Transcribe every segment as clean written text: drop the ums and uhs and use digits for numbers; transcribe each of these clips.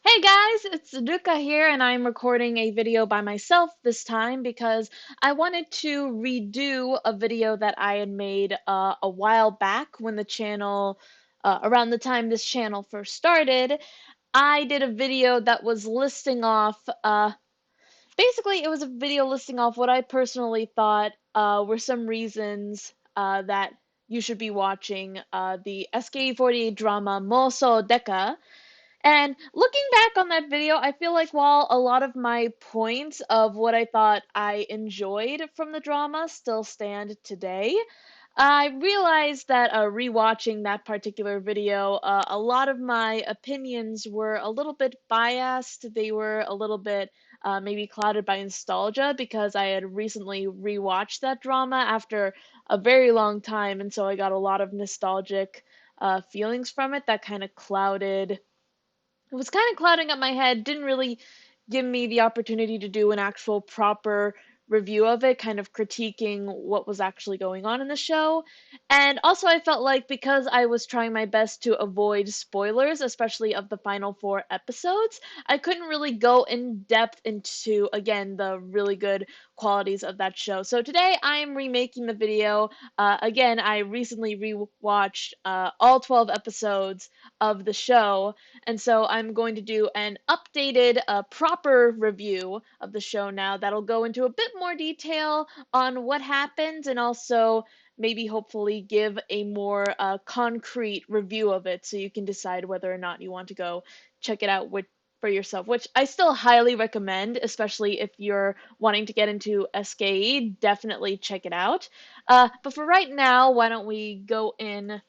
Hey guys, it's Ruka here, and I'm recording a video by myself this time because I wanted to redo a video that I had made a while back when around the time this channel first started. I did a video that was listing off, basically, it was a video listing off what I personally thought were some reasons that you should be watching the SKE48 drama Mousou Deka. And looking back on that video, I feel like while a lot of my points of what I thought I enjoyed from the drama still stand today, I realized that rewatching that particular video, a lot of my opinions were a little bit biased. They were a little bit maybe clouded by nostalgia because I had recently rewatched that drama after a very long time, and so I got a lot of nostalgic feelings from it that kind of clouded it was kind of clouding up my head, didn't really give me the opportunity to do an actual proper review of it, kind of critiquing what was actually going on in the show. And also, I felt like because I was trying my best to avoid spoilers, especially of the final four episodes, I couldn't really go in depth into, again, the really good qualities of that show. So today I'm remaking the video. Again, I recently rewatched all 12 episodes of the show, and so I'm going to do an updated, proper review of the show now that'll go into a bit more detail on what happens and also maybe hopefully give a more concrete review of it so you can decide whether or not you want to go check it out for yourself, which I still highly recommend, especially if you're wanting to get into SKE. Definitely check it out. But for right now, why don't we go in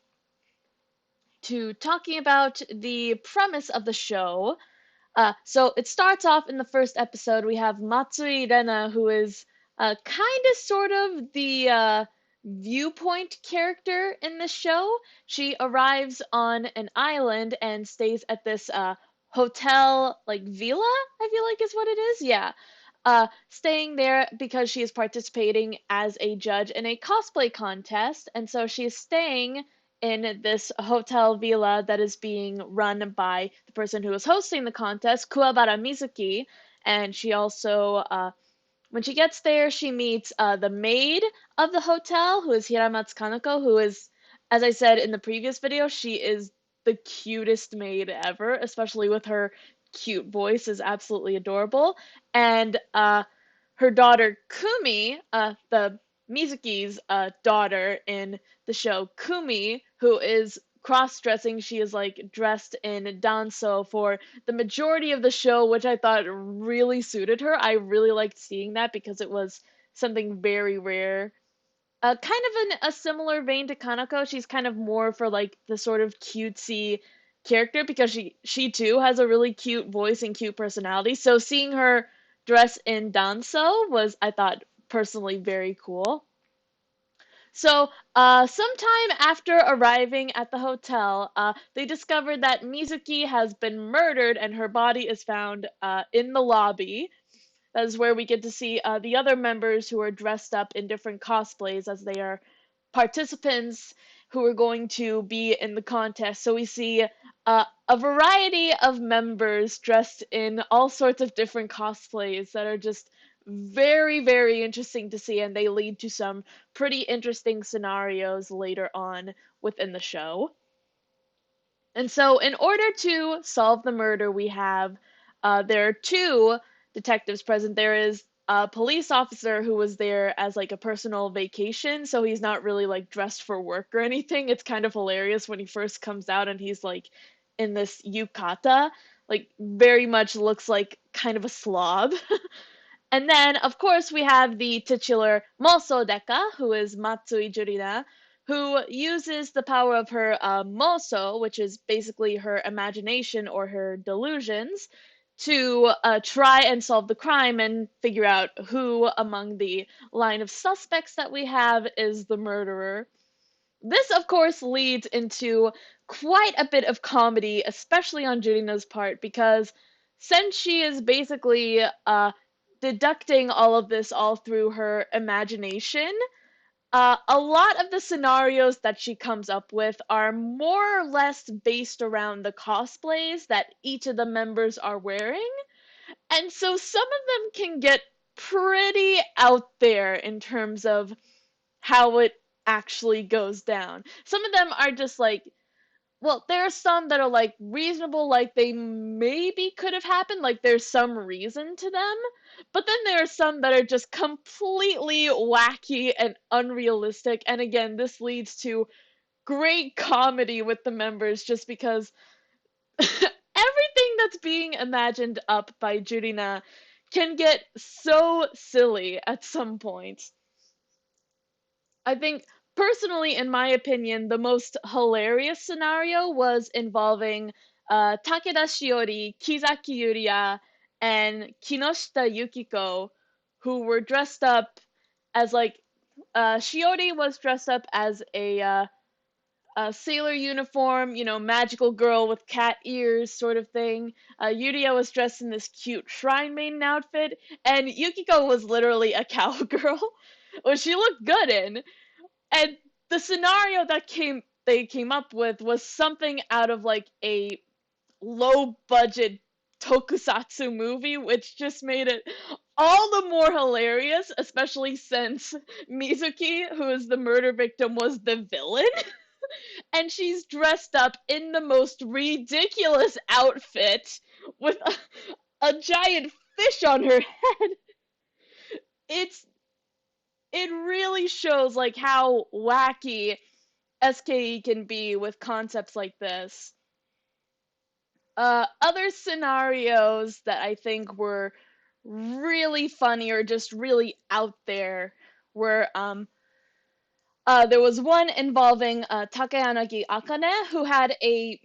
to talking about the premise of the show. So it starts off in the first episode. We have Matsui Rena, who is kind of sort of the viewpoint character in the show. She arrives on an island and stays at this hotel, like villa, I feel like is what it is. Yeah. Staying there because she is participating as a judge in a cosplay contest, and so she is staying in this hotel villa that is being run by the person who is hosting the contest, Kuwabara Mizuki. And she also, when she gets there, she meets the maid of the hotel, who is Hiramatsu Kaneko, who is, as I said in the previous video, she is the cutest maid ever, especially with her cute voice, is absolutely adorable. And her daughter Kumi, the Mizuki's daughter in the show, Kumi, who is cross-dressing. She is like dressed in danso for the majority of the show, which I thought really suited her. I really liked seeing that because it was something very rare. Kind of in a similar vein to Kanako, she's kind of more for like the sort of cutesy character because she too has a really cute voice and cute personality. So seeing her dress in danso was, I thought, personally very cool. So, sometime after arriving at the hotel, they discovered that Mizuki has been murdered and her body is found in the lobby. That is where we get to see the other members who are dressed up in different cosplays as they are participants who are going to be in the contest. So we see a variety of members dressed in all sorts of different cosplays that are just very, very interesting to see, and they lead to some pretty interesting scenarios later on within the show. And so, in order to solve the murder, there are two detectives present. There is a police officer who was there as like a personal vacation, so he's not really like dressed for work or anything. It's kind of hilarious when he first comes out and he's like in this yukata, like very much looks like kind of a slob. And then, of course, we have the titular Mousou Deka, who is Matsui Jurina, who uses the power of her Moso, which is basically her imagination or her delusions, to try and solve the crime and figure out who among the line of suspects that we have is the murderer. This, of course, leads into quite a bit of comedy, especially on Jurina's part, because since she is basically deducting all of this all through her imagination, A lot of the scenarios that she comes up with are more or less based around the cosplays that each of the members are wearing. And so some of them can get pretty out there in terms of how it actually goes down. Some of them are just like, well, there are some that are like reasonable, like they maybe could have happened, like there's some reason to them. But then there are some that are just completely wacky and unrealistic. And again, this leads to great comedy with the members just because everything that's being imagined up by Jurina can get so silly at some point. I think, personally, in my opinion, the most hilarious scenario was involving Takeda Shiori, Kizaki Yuria, and Kinoshita Yukiko, who were dressed up as like Shiori was dressed up as a sailor uniform, magical girl with cat ears sort of thing. Yuria was dressed in this cute shrine maiden outfit, and Yukiko was literally a cowgirl, which she looked good in. And the scenario that they came up with was something out of like a low budget tokusatsu movie, which just made it all the more hilarious, especially since Mizuki, who is the murder victim, was the villain. And she's dressed up in the most ridiculous outfit with a giant fish on her head. It's it really shows like how wacky SKE can be with concepts like this. Other scenarios that I think were really funny or just really out there were there was one involving Takeyanagi Akane, who had a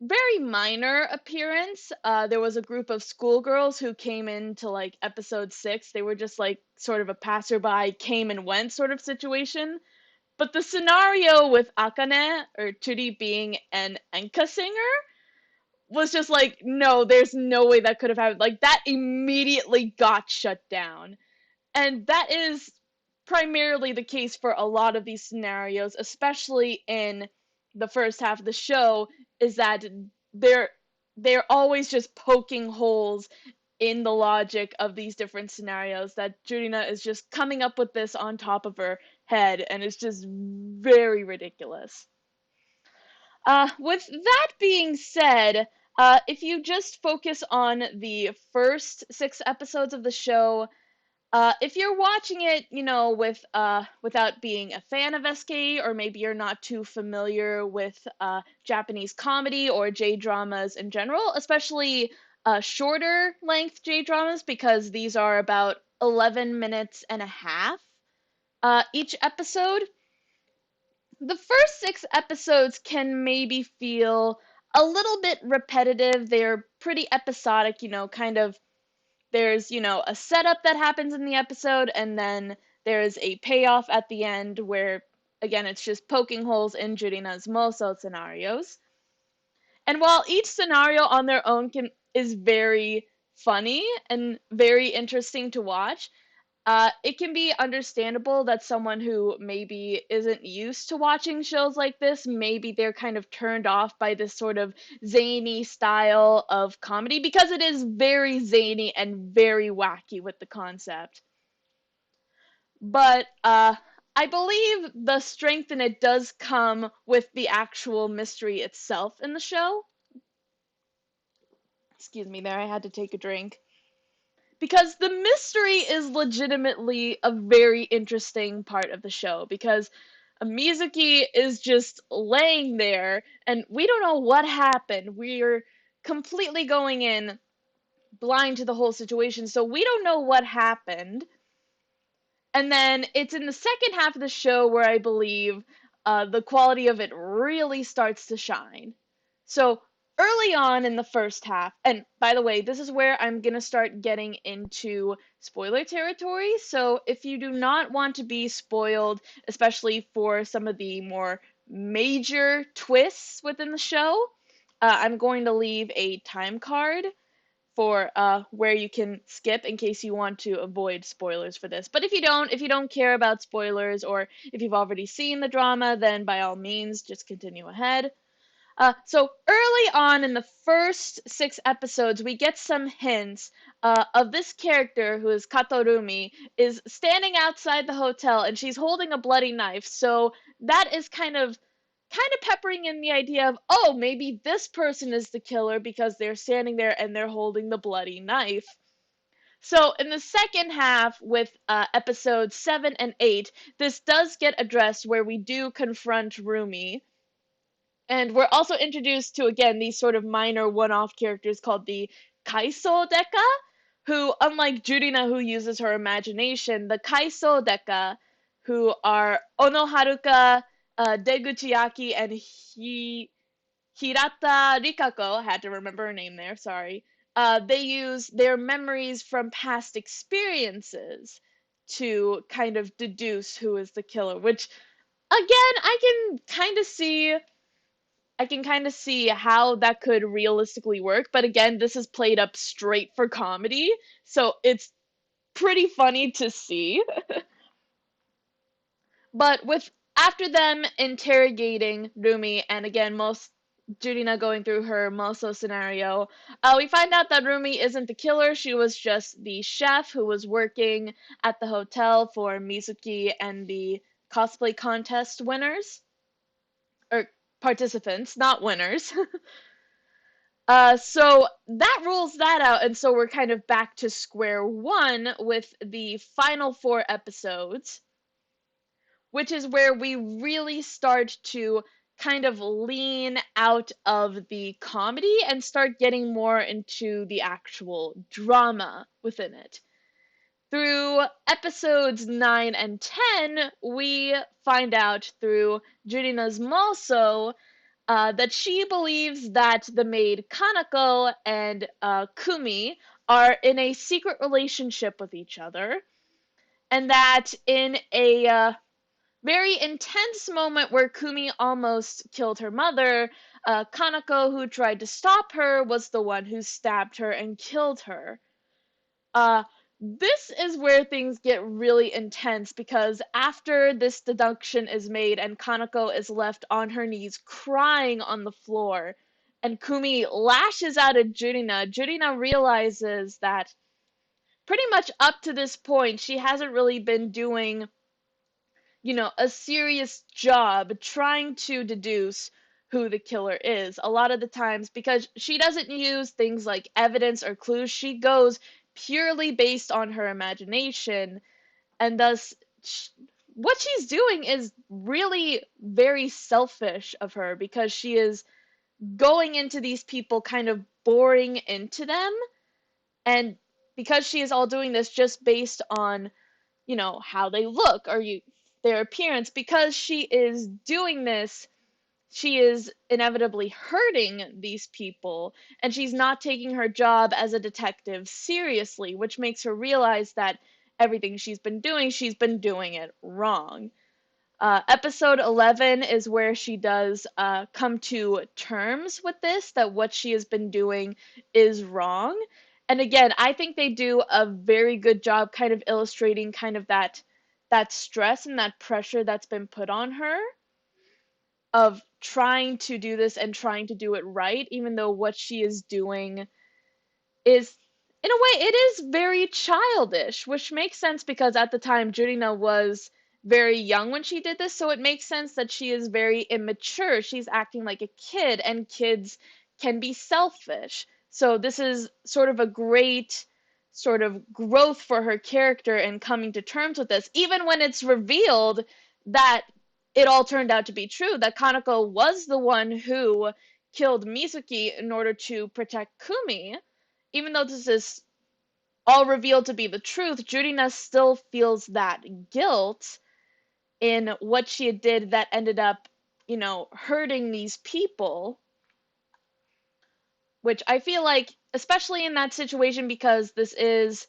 very minor appearance. There was a group of schoolgirls who came into like episode 6. They were just like sort of a passerby, came and went sort of situation. But the scenario with Akane or Churi being an enka singer was just like, no, there's no way that could have happened. Like, that immediately got shut down. And that is primarily the case for a lot of these scenarios, especially in the first half of the show, is that they're they're always just poking holes in the logic of these different scenarios, that Jurina is just coming up with this on top of her head, and it's just very ridiculous. With that being said, if you just focus on the first 6 episodes of the show, if you're watching it, without being a fan of SKE, or maybe you're not too familiar with Japanese comedy or J dramas in general, especially shorter length J dramas, because these are about 11 minutes and a half each episode. The first 6 episodes can maybe feel a little bit repetitive. They're pretty episodic, kind of. There's, a setup that happens in the episode, and then there's a payoff at the end where, again, it's just poking holes in Jurina's Moso scenarios. And while each scenario on their own is very funny and very interesting to watch, it can be understandable that someone who maybe isn't used to watching shows like this, maybe they're kind of turned off by this sort of zany style of comedy, because it is very zany and very wacky with the concept. But I believe the strength in it does come with the actual mystery itself in the show. Excuse me there, I had to take a drink. Because the mystery is legitimately a very interesting part of the show, because Mizuki is just laying there and we don't know what happened. We're completely going in blind to the whole situation, so we don't know what happened. And then it's in the second half of the show where I believe the quality of it really starts to shine. So early on in the first half, and by the way, this is where I'm going to start getting into spoiler territory. So if you do not want to be spoiled, especially for some of the more major twists within the show, I'm going to leave a time card for where you can skip in case you want to avoid spoilers for this. But if you don't care about spoilers, or if you've already seen the drama, then by all means just continue ahead. So early on in the first 6 episodes, we get some hints of this character who is Katorumi is standing outside the hotel and she's holding a bloody knife. So that is kind of peppering in the idea of, oh, maybe this person is the killer because they're standing there and they're holding the bloody knife. So in the second half, with episodes 7 and 8, this does get addressed where we do confront Rumi. And we're also introduced to, again, these sort of minor one-off characters called the Kaiso Deka, who, unlike Jurina, who uses her imagination, the Kaiso Deka, who are Ono Haruka, Deguchiaki, and Hirata Rikako, I had to remember her name there, sorry. They use their memories from past experiences to kind of deduce who is the killer, which, again, I can kind of see how that could realistically work, but again, this is played up straight for comedy, so it's pretty funny to see. But with after them interrogating Rumi, and again, most Jurina going through her Moso scenario, we find out that Rumi isn't the killer. She was just the chef who was working at the hotel for Mizuki and the cosplay contest winners, or participants, not winners. So that rules that out, and so we're kind of back to square one with the final 4 episodes, which is where we really start to kind of lean out of the comedy and start getting more into the actual drama within it. Through episodes 9 and 10, we find out through Jurina's Moso that she believes that the maid Kanako and Kumi are in a secret relationship with each other, and that in a very intense moment where Kumi almost killed her mother, Kanako, who tried to stop her, was the one who stabbed her and killed her. Uh, this is where things get really intense because after this deduction is made and Kanako is left on her knees crying on the floor, and Kumi lashes out at Jurina, Jurina realizes that pretty much up to this point she hasn't really been doing, a serious job trying to deduce who the killer is. A lot of the times, because she doesn't use things like evidence or clues, she goes purely based on her imagination, and thus what she's doing is really very selfish of her because she is going into these people kind of boring into them, and because she is all doing this just based on how they look or their appearance, because she is doing this, she is inevitably hurting these people, and she's not taking her job as a detective seriously, which makes her realize that everything she's been doing it wrong. Episode 11 is where she does come to terms with this, that what she has been doing is wrong. And again, I think they do a very good job kind of illustrating kind of that stress and that pressure that's been put on her of trying to do this and trying to do it right, even though what she is doing is, in a way, it is very childish, which makes sense because at the time Jurina was very young when she did this, so it makes sense that she is very immature. She's acting like a kid, and kids can be selfish. So this is sort of a great sort of growth for her character in coming to terms with this, even when it's revealed that it all turned out to be true, that Kanako was the one who killed Mizuki in order to protect Kumi. Even though this is all revealed to be the truth, Jurina still feels that guilt in what she did that ended up, hurting these people, which I feel like, especially in that situation, because this is,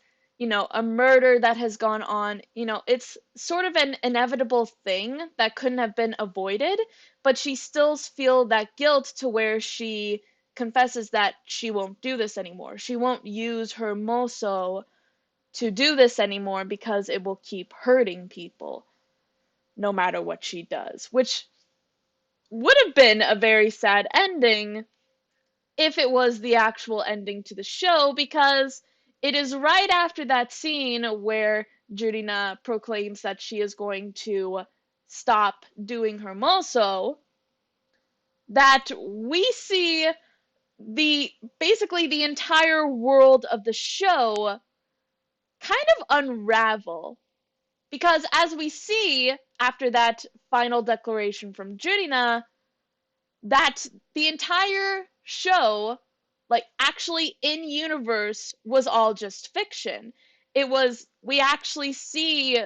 a murder that has gone on, it's sort of an inevitable thing that couldn't have been avoided, but she still feels that guilt to where she confesses that she won't do this anymore. She won't use her moso to do this anymore because it will keep hurting people no matter what she does, which would have been a very sad ending if it was the actual ending to the show, because it is right after that scene where Jurina proclaims that she is going to stop doing her moso that we see the basically the entire world of the show kind of unravel. Because as we see after that final declaration from Jurina, that the entire show, like actually in universe, was all just fiction. It was, we actually see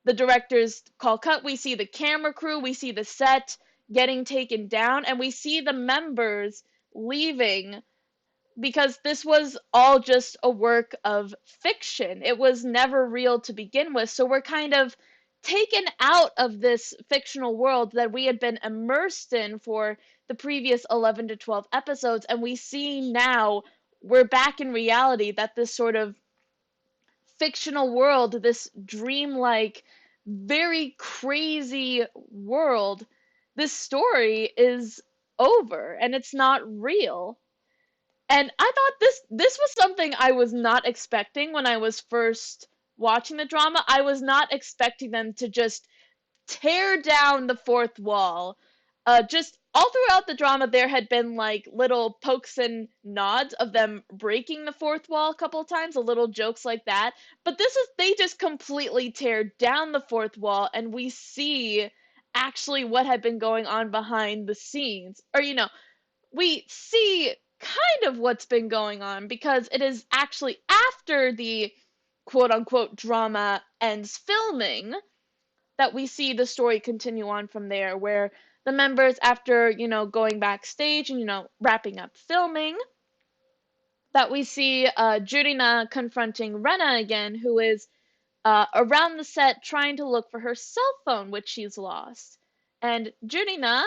the director's call cut, we see the camera crew, we see the set getting taken down, and we see the members leaving because this was all just a work of fiction. It was never real to begin with. So we're kind of taken out of this fictional world that we had been immersed in for the previous 11 to 12 episodes. And we see now we're back in reality, that this sort of fictional world, this dreamlike, very crazy world, this story is over and it's not real. And I thought this was something I was not expecting when I was first watching the drama. I was not expecting them to just tear down the fourth wall. Just all throughout the drama, there had been like little pokes and nods of them breaking the fourth wall a couple of times, a little jokes like that. But this is, they just completely tear down the fourth wall, and we see actually what had been going on behind the scenes. Or, we see kind of what's been going on because it is actually after the quote unquote drama ends filming that we see the story continue on from there, where the members, after, going backstage and, wrapping up filming, that we see Jurina confronting Rena again, who is around the set trying to look for her cell phone, which she's lost. And Jurina,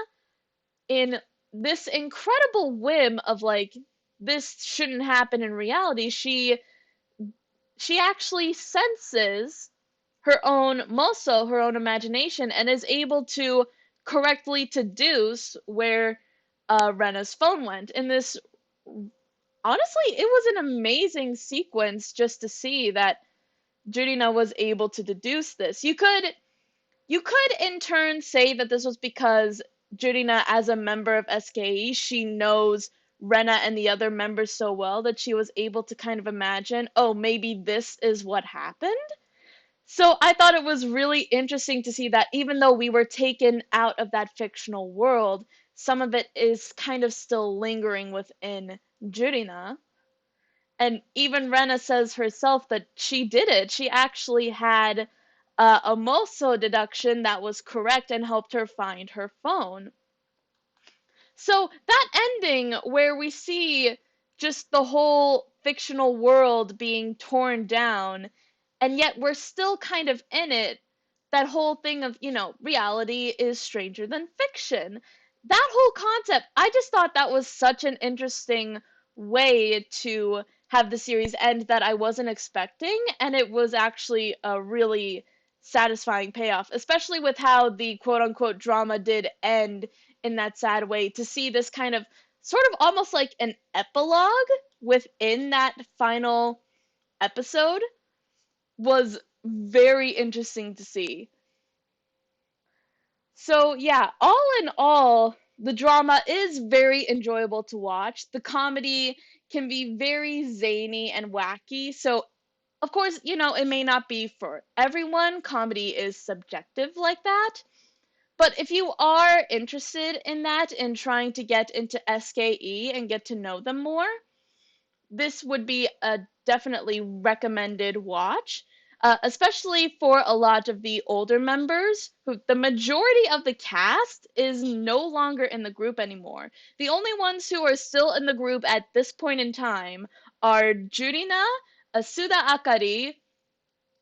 in this incredible whim of like, this shouldn't happen in reality, she actually senses her own moso, her own imagination, and is able to correctly deduce where Rena's phone went. In this, honestly, it was an amazing sequence just to see that Jurina was able to deduce this. You could in turn say that this was because Jurina, as a member of SKE, she knows Rena and the other members so well that she was able to kind of imagine, oh, maybe this is what happened. So I thought it was really interesting to see that even though we were taken out of that fictional world, some of it is kind of still lingering within Jurina. And even Rena says herself that she did it. She actually had a Moso deduction that was correct and helped her find her phone. So that ending where we see just the whole fictional world being torn down, and yet we're still kind of in it, that whole thing of, reality is stranger than fiction. That whole concept, I just thought that was such an interesting way to have the series end that I wasn't expecting, and it was actually a really satisfying payoff, especially with how the quote unquote drama did end in that sad way. To see this kind of sort of almost like an epilogue within that final episode was very interesting to see. So, yeah, all in all, the drama is very enjoyable to watch. The comedy can be very zany and wacky. So, of course, it may not be for everyone. Comedy is subjective like that. But if you are interested in that, in trying to get into SKE and get to know them more, this would be a definitely recommended watch, especially for a lot of the older members, who the majority of the cast is no longer in the group anymore. The only ones who are still in the group at this point in time are Jurina, Asuda Akari,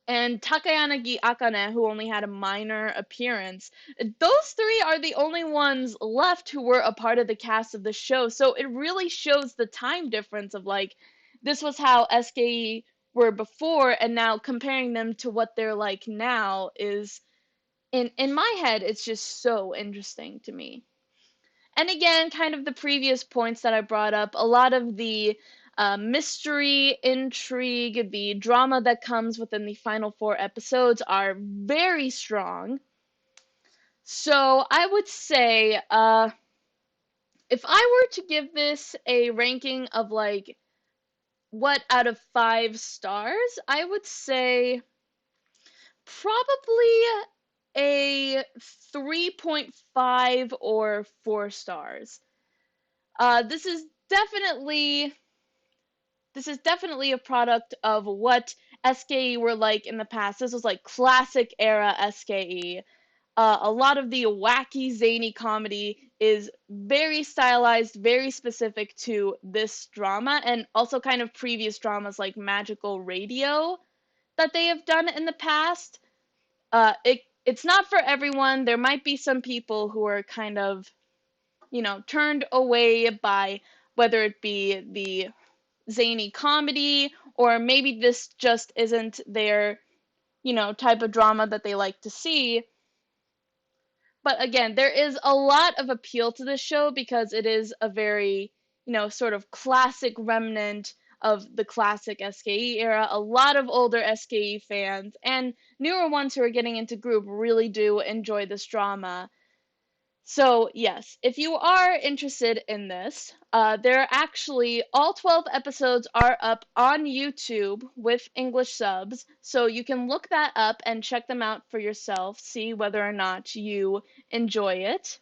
and Takayanagi Akane, who only had a minor appearance. Those three are the only ones left who were a part of the cast of the show. So it really shows the time difference of like, this was how SKE were before, and now comparing them to what they're like now is, in my head, it's just so interesting to me. And again, kind of the previous points that I brought up, a lot of the mystery, intrigue, the drama that comes within the final four episodes are very strong. So I would say, if I were to give this a ranking of like what out of 5 stars, I would say probably a 3.5 or 4 stars. Uh, this is definitely this is definitely a product of what SKE were like in the past. This was like classic era SKE. A lot of the wacky, zany comedy is very stylized, very specific to this drama, and also kind of previous dramas like Magical Radio that they have done in the past. It's not for everyone. There might be some people who are kind of, turned away by whether it be the zany comedy, or maybe this just isn't their, type of drama that they like to see. But again, there is a lot of appeal to this show because it is a very, sort of classic remnant of the classic SKE era. A lot of older SKE fans and newer ones who are getting into group really do enjoy this drama. So, yes, if you are interested in this, there are actually all 12 episodes are up on YouTube with English subs. So you can look that up and check them out for yourself, see whether or not you enjoy it.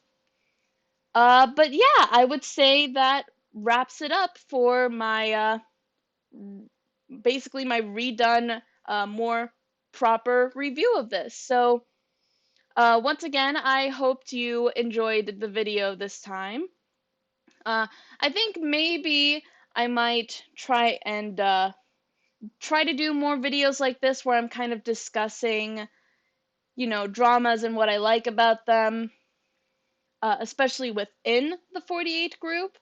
But yeah, I would say that wraps it up for my basically my redone, more proper review of this. So, once again, I hoped you enjoyed the video this time. Uh, I think maybe I might try to do more videos like this where I'm kind of discussing, dramas and what I like about them, especially within the 48 group.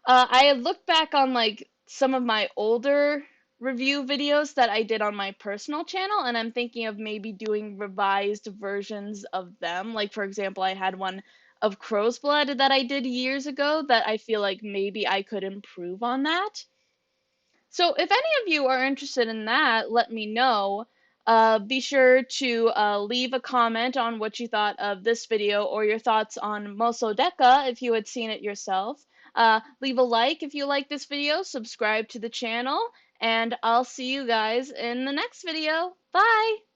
I had looked back on like some of my older review videos that I did on my personal channel, and I'm thinking of maybe doing revised versions of them. Like, for example, I had one of Crow's Blood that I did years ago that I feel like maybe I could improve on that. So if any of you are interested in that, let me know. Be sure to leave a comment on what you thought of this video or your thoughts on Mousou Deka if you had seen it yourself. Leave a like if you like this video, subscribe to the channel, and I'll see you guys in the next video. Bye!